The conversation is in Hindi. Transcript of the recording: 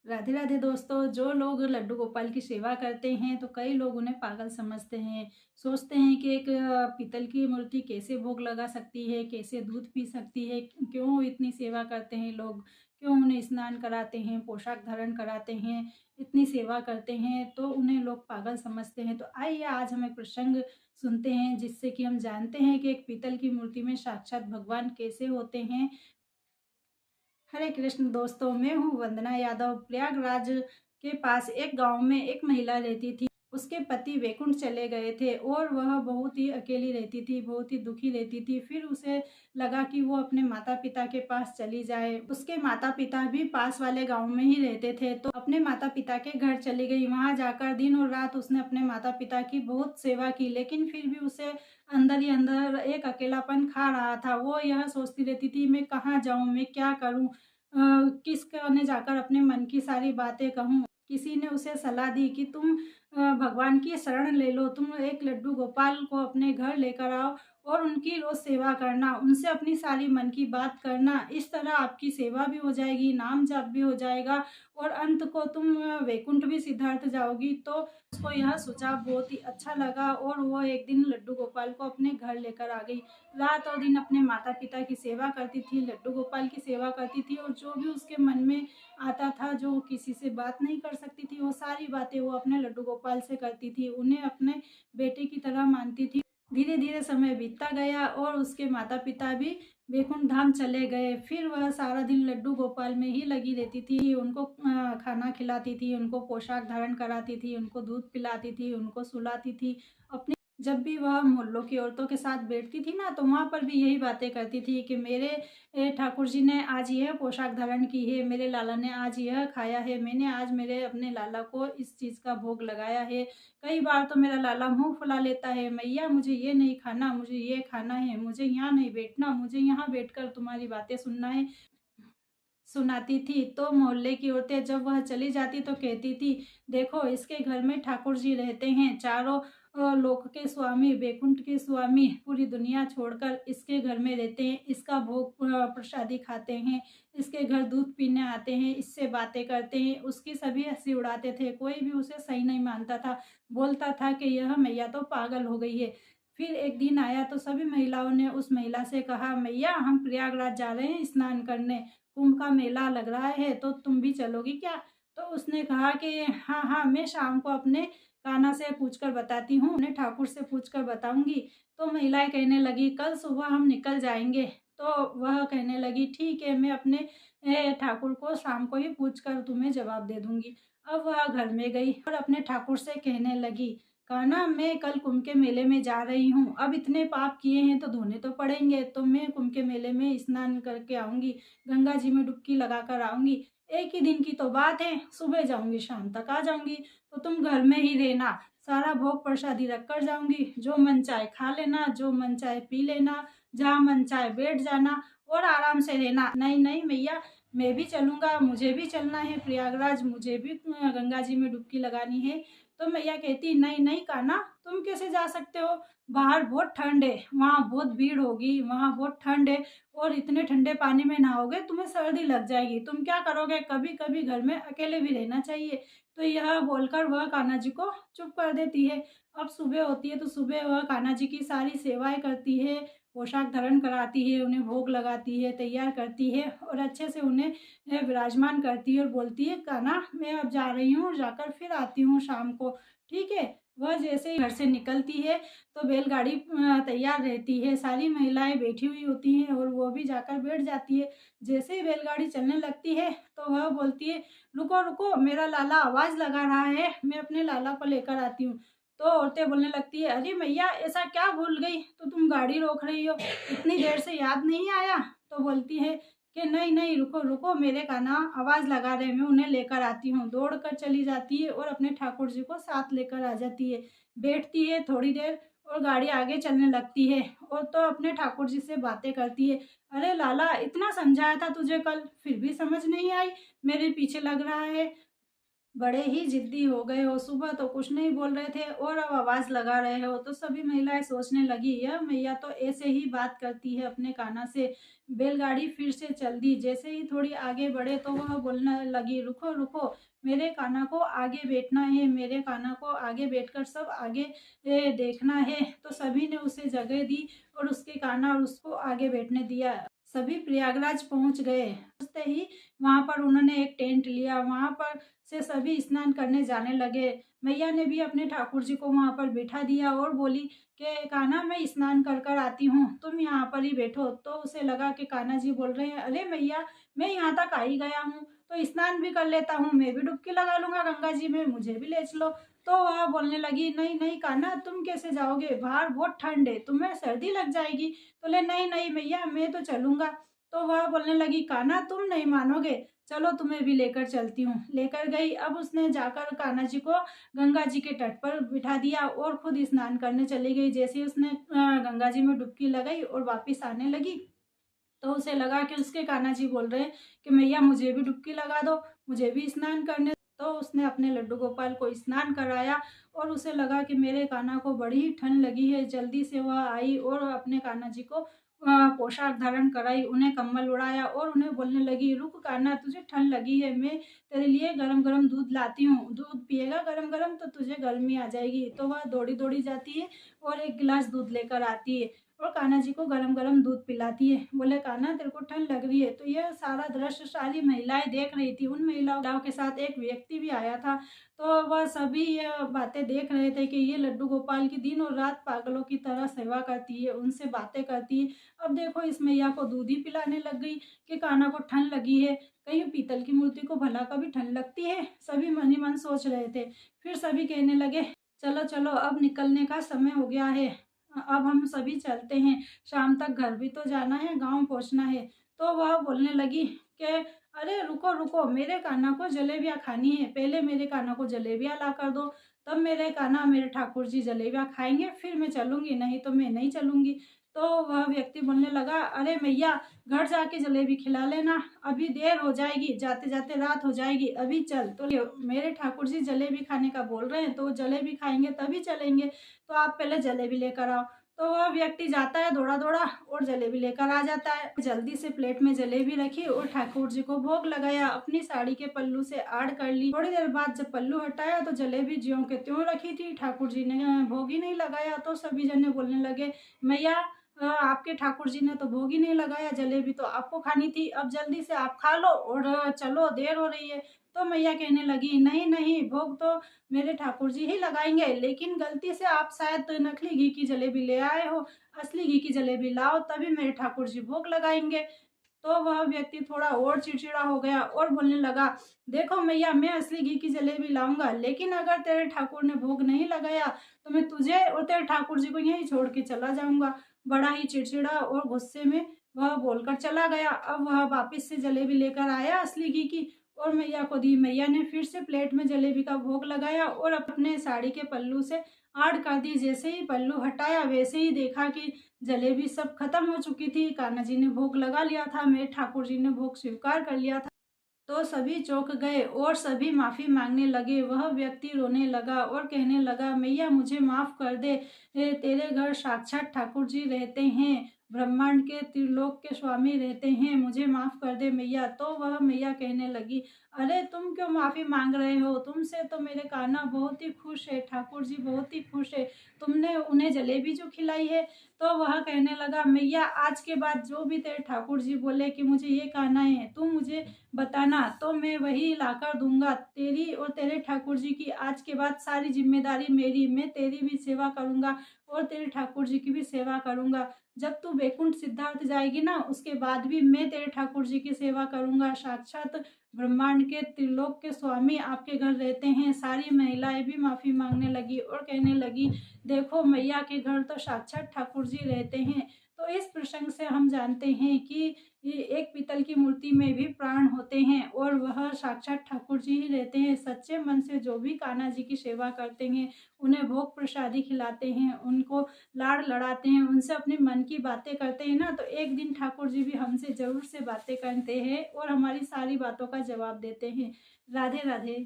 राधे राधे दोस्तों। जो लोग लड्डू गोपाल की सेवा करते हैं तो कई लोग उन्हें पागल समझते हैं। सोचते हैं कि एक पीतल की मूर्ति कैसे भोग लगा सकती है, कैसे दूध पी सकती है, क्यों इतनी सेवा करते हैं लोग, क्यों उन्हें स्नान कराते हैं, पोशाक धारण कराते हैं, इतनी सेवा करते हैं तो उन्हें लोग पागल समझते हैं। तो आइए आज हम एक प्रसंग सुनते हैं जिससे कि हम जानते हैं कि एक पीतल की मूर्ति में साक्षात भगवान कैसे होते हैं। हरे कृष्ण दोस्तों, मैं हूँ वंदना यादव। प्रयागराज के पास एक गांव में एक महिला रहती थी। उसके पति वैकुंठ चले गए थे और वह बहुत ही अकेली रहती थी, बहुत ही दुखी रहती थी। फिर उसे लगा कि वो अपने माता पिता के पास चली जाए। उसके माता पिता भी पास वाले गांव में ही रहते थे, तो अपने माता पिता के घर चली गई। वहां जाकर दिन और रात उसने अपने माता पिता की बहुत सेवा की, लेकिन फिर भी उसे अंदर ही अंदर एक अकेलापन खा रहा था। वो यह सोचती रहती थी, मैं कहाँ जाऊँ, मैं क्या करूँ, किस ने जाकर अपने मन की सारी बातें कहूँ। किसी ने उसे सलाह दी कि तुम भगवान की शरण ले लो, तुम एक लड्डू गोपाल को अपने घर लेकर आओ और उनकी रोज सेवा करना, उनसे अपनी सारी मन की बात करना। इस तरह आपकी सेवा भी हो जाएगी, नाम जाप भी हो जाएगा और अंत को तुम वैकुंठ भी सिद्धार्थ जाओगी। तो उसको यह सुझाव बहुत ही अच्छा लगा और वो एक दिन लड्डू गोपाल को अपने घर लेकर आ गई। रात और दिन अपने माता पिता की सेवा करती थी, लड्डू गोपाल की सेवा करती थी और जो भी उसके मन में आता था, जो वो किसी से बात नहीं कर सकती थी, वो सारी बातें वो अपने लड्डू गोपाल से करती थी। उन्हें अपने बेटे की तरह मानती थी। धीरे धीरे समय बीतता गया और उसके माता पिता भी वैकुंठ धाम चले गए। फिर वह सारा दिन लड्डू गोपाल में ही लगी रहती थी। उनको खाना खिलाती थी, उनको पोशाक धारण कराती थी, उनको दूध पिलाती थी, उनको सुलाती थी। अपने जब भी वह मोहल्लों की औरतों के साथ बैठती थी ना, तो वहाँ पर भी यही बातें करती थी कि मेरे ठाकुर जी ने आज यह पोशाक धारण की है, मेरे लाला ने आज यह खाया है, मैंने आज मेरे अपने लाला को इस चीज़ का भोग लगाया है। कई बार तो मेरा लाला मुंह फुला लेता है, मैया मुझे ये नहीं खाना, मुझे ये खाना है, मुझे यहाँ नहीं बैठना, मुझे यहाँ बैठकर तुम्हारी बातें सुनना है, सुनाती थी। तो मोहल्ले की औरतें जब वह चली जाती तो कहती थी, देखो इसके घर में ठाकुर जी रहते हैं, चारों लोक के स्वामी, वैकुंठ के स्वामी, पूरी दुनिया छोड़कर इसके घर में रहते हैं, इसका भोग प्रसादी खाते हैं, इसके घर दूध पीने आते हैं, इससे बातें करते हैं। उसकी सभी हंसी उड़ाते थे, कोई भी उसे सही नहीं मानता था, बोलता था कि यह मैया तो पागल हो गई है। फिर एक दिन आया तो सभी महिलाओं ने उस महिला से कहा, मैया हम प्रयागराज जा रहे हैं स्नान करने, कुंभ का मेला लग रहा है तो तुम भी चलोगी क्या? तो उसने कहा कि हाँ हाँ, मैं शाम को अपने कान्हा से पूछकर बताती हूँ, अपने ठाकुर से पूछकर बताऊंगी। तो महिलाएं कहने लगी, कल सुबह हम निकल जाएंगे। तो वह कहने लगी, ठीक है, मैं अपने ठाकुर को शाम को ही पूछकर तुम्हें जवाब दे दूंगी। अब वह घर में गई और अपने ठाकुर से कहने लगी, कान्हा मैं कल कुंभ के मेले में जा रही हूँ, अब इतने पाप किए हैं तो धोने तो पड़ेंगे, तो मैं कुंभ के मेले में स्नान करके आऊंगी, गंगा जी में डुबकी लगा कर आऊंगी। एक ही दिन की तो बात है, सुबह जाऊंगी शाम तक आ जाऊंगी, तो तुम घर में ही रहना, सारा भोग प्रसादी रख कर जाऊंगी, जो मन चाहे खा लेना, जो मन चाहे पी लेना, जहाँ मन चाहे बैठ जाना और आराम से रहना। नहीं नहीं मैया, मैं भी चलूंगा, मुझे भी चलना है प्रयागराज, मुझे भी गंगा जी में डुबकी लगानी है। तो मैया कहती, नहीं नहीं कान्हा, तुम कैसे जा सकते हो, बाहर बहुत ठंड है, वहाँ बहुत भीड़ होगी, वहाँ बहुत ठंड है और इतने ठंडे पानी में नहाओगे तुम्हें सर्दी लग जाएगी, तुम क्या करोगे, कभी कभी घर में अकेले भी रहना चाहिए। तो यह बोलकर वह कान्हा जी को चुप कर देती है। अब सुबह होती है तो सुबह वह कान्हा जी की सारी सेवाएं करती है, पोशाक धारण कराती है, उन्हें भोग लगाती है, तैयार करती है और अच्छे से उन्हें विराजमान करती है और बोलती है, कान्हा मैं अब जा रही हूँ और जाकर फिर आती हूँ शाम को, ठीक है। वह जैसे ही घर से निकलती है तो बैलगाड़ी तैयार रहती है, सारी महिलाएं बैठी हुई होती हैं और वो भी जाकर बैठ जाती है। जैसे ही बैलगाड़ी चलने लगती है तो वह बोलती है, रुको रुको, मेरा लाला आवाज़ लगा रहा है, मैं अपने लाला को लेकर आती हूँ। तो औरतें बोलने लगती है, अरे मैया ऐसा क्या भूल गई, तो तुम गाड़ी रोक रही हो, इतनी देर से याद नहीं आया? तो बोलती है कि नहीं नहीं, रुको रुको, मेरे कान्हा आवाज़ लगा रहे, मैं उन्हें लेकर आती हूँ। दौड़ कर चली जाती है और अपने ठाकुर जी को साथ लेकर आ जाती है, बैठती है थोड़ी देर और गाड़ी आगे चलने लगती है और तो अपने ठाकुर जी से बातें करती है। अरे लाला, इतना समझाया था तुझे कल, फिर भी समझ नहीं आई, मेरे पीछे लग रहा है, बड़े ही ज़िद्दी हो गए हो, सुबह तो कुछ नहीं बोल रहे थे और अब आवाज़ लगा रहे हो। तो सभी महिलाएँ सोचने लगी, यह मैया तो ऐसे ही बात करती है अपने कान्हा से। बैलगाड़ी फिर से चल दी। जैसे ही थोड़ी आगे बढ़े तो वह बोलने लगी, रुको, रुको, मेरे कान्हा को आगे बैठना है, मेरे कान्हा को आगे बैठकर सब आगे देखना है। तो सभी ने उसे जगह दी और उसके कान्हा और उसको आगे बैठने दिया। सभी प्रयागराज पहुँच गए। पहुँचते ही वहाँ पर उन्होंने एक टेंट लिया, वहाँ पर से सभी स्नान करने जाने लगे। मैया ने भी अपने ठाकुर जी को वहाँ पर बिठा दिया और बोली कि कान्हा, मैं स्नान कर कर आती हूँ, तुम यहाँ पर ही बैठो। तो उसे लगा कि कान्हा जी बोल रहे हैं, अरे मैया, मैं यहाँ तक आ ही गया हूँ तो स्नान भी कर लेता हूँ, मैं भी डुबकी लगा लूँगा गंगा जी में, मुझे भी ले चलो। तो वह बोलने लगी, नहीं नहीं कान्हा, तुम कैसे जाओगे, बाहर बहुत ठंड है, तुम्हें सर्दी लग जाएगी। बोले, नहीं नहीं मैया, मैं तो चलूँगा। तो वह बोलने लगी, कान्हा तुम नहीं मानोगे, चलो तुम्हें भी लेकर चलती हूँ। लेकर गई। अब उसने जाकर कान्हा जी को गंगा जी के तट पर बिठा दिया और खुद स्नान करने चली गई। जैसे ही उसने गंगा जी में डुबकी लगाई और वापस आने लगी, तो उसे लगा कि उसके कान्हा जी बोल रहे हैं कि मैया मुझे भी डुबकी लगा दो, मुझे भी स्नान करने। तो उसने अपने लड्डू गोपाल को स्नान कराया और उसे लगा कि मेरे कान्हा को बड़ी ही ठंड लगी है। जल्दी से वह आई और अपने कान्हा जी को पोशाक धारण कराई, उन्हें कंबल उड़ाया और उन्हें बोलने लगी, रुक कान्हा, तुझे ठंड लगी है, मैं तेरे लिए गरम गरम दूध लाती हूँ, दूध पिएगा गरम गरम तो तुझे गर्मी आ जाएगी। तो वह दौड़ी दौड़ी जाती है और एक गिलास दूध लेकर आती है और कान्हा जी को गरम-गरम दूध पिलाती है। बोले, कान्हा तेरे को ठंड लग रही है। तो यह सारा दृश्य सारी महिलाएँ देख रही थी। उन महिलाओं के साथ एक व्यक्ति भी आया था। तो वह सभी यह बातें देख रहे थे कि ये लड्डू गोपाल की दिन और रात पागलों की तरह सेवा करती है, उनसे बातें करती है। अब देखो इस मैया को दूध ही पिलाने लग गई कि कान्हा को ठंड लगी है। कहीं पीतल की मूर्ति को भला कभी ठंड लगती है? सभी मन ही मन सोच रहे थे। फिर सभी कहने लगे, चलो, चलो अब निकलने का समय हो गया है। अब हम सभी चलते हैं, शाम तक घर भी तो जाना है, गाँव पहुँचना है। तो वह बोलने लगी कि अरे रुको, रुको, मेरे कान्हा को जलेबियाँ खानी है, पहले मेरे कान्हा को जलेबियाँ ला कर दो, तब मेरे कान्हा, मेरे ठाकुर जी जलेबियाँ खाएँगे, फिर मैं चलूँगी, नहीं तो मैं नहीं चलूँगी। तो वह व्यक्ति बोलने लगा, अरे मैया, घर जाके जलेबी खिला लेना, अभी देर हो जाएगी, जाते-जाते रात हो जाएगी, अभी चल। तो मेरे ठाकुर जी जलेबी खाने का बोल रहे हैं, तो जलेबी खाएँगे तभी चलेंगे। तो आप पहले जलेबी लेकर आओ। तो वह व्यक्ति जाता है दौड़ा-दौड़ा और जलेबी लेकर आ जाता है। जल्दी से प्लेट में जलेबी रखी और ठाकुर जी को भोग लगाया, अपनी साड़ी के पल्लू से आड़ कर ली। थोड़ी देर बाद जब पल्लू हटाया तो जलेबी ज्यों के त्यों रखी थी, ठाकुर जी ने भोग ही नहीं लगाया। तो सभी जने बोलने लगे, मैया, आपके ठाकुर जी ने तो भोग ही नहीं लगाया, जलेबी तो आपको खानी थी, अब जल्दी से आप खा लो और चलो, देर हो रही है। तो मैया कहने लगी, नहीं, नहीं, भोग तो मेरे ठाकुर जी ही लगाएँगे, लेकिन गलती से आप शायद नकली घी की जलेबी ले आए हो, असली घी की जलेबी लाओ तभी मेरे ठाकुर जी भोग लगाएँगे। तो वह व्यक्ति थोड़ा और चिड़चिड़ा हो गया और बोलने लगा, देखो मैया, मैं असली घी की जलेबी लाऊँगा, लेकिन अगर तेरे ठाकुर ने भोग नहीं लगाया, तो मैं तुझे और तेरे ठाकुर जी को यहीं छोड़ के चला जाऊँगा। बड़ा ही चिड़चिड़ा और गुस्से में वह बोलकर चला गया। अब वह वापस से जलेबी लेकर आया असली घी की और मैया को दी। मैया ने फिर से प्लेट में जलेबी का भोग लगाया और अपने साड़ी के पल्लू से आड़ कर दी। जैसे ही पल्लू हटाया वैसे ही देखा कि जलेबी सब खत्म हो चुकी थी। कान्हा जी ने भोग लगा लिया था, मेरे ठाकुर जी ने भोग स्वीकार कर लिया था। तो सभी चौंक गए और सभी माफ़ी मांगने लगे। वह व्यक्ति रोने लगा और कहने लगा, मैया मुझे माफ़ कर दे, तेरे घर साक्षात ठाकुर जी रहते हैं, ब्रह्मांड के त्रिलोक के स्वामी रहते हैं, मुझे माफ़ कर दे मैया। तो वह मैया कहने लगी, अरे तुम क्यों माफ़ी मांग रहे हो, तुमसे तो मेरे कान्हा बहुत ही खुश है, ठाकुर जी बहुत ही खुश है, तुमने उन्हें जलेबी जो खिलाई है। तो वह कहने लगा, मैया आज के बाद जो भी तेरे ठाकुर जी बोले कि मुझे ये कहना है, तुम मुझे बताना, तो मैं वही लाकर दूंगा। तेरी और तेरे ठाकुर जी की आज के बाद सारी जिम्मेदारी मेरी, मैं तेरी भी सेवा करूंगा और तेरे ठाकुर जी की भी सेवा करूंगा। जब तू वैकुंठ सिद्धार्थ जाएगी ना, उसके बाद भी मैं तेरे ठाकुर जी की सेवा करूंगा। साक्षात ब्रह्मांड के त्रिलोक के स्वामी आपके घर रहते हैं। सारी महिलाएं भी माफी मांगने लगी और कहने लगी, देखो मैया के घर तो साक्षात ठाकुर जी रहते हैं। तो इस प्रसंग से हम जानते हैं कि ये एक पीतल की मूर्ति में भी प्राण होते हैं और वह साक्षात ठाकुर जी ही रहते हैं। सच्चे मन से जो भी कान्हा जी की सेवा करते हैं, उन्हें भोग प्रसादी खिलाते हैं, उनको लाड़ लड़ाते हैं, उनसे अपने मन की बातें करते हैं ना, तो एक दिन ठाकुर जी भी हमसे ज़रूर से बातें करते हैं और हमारी सारी बातों का जवाब देते हैं। राधे राधे।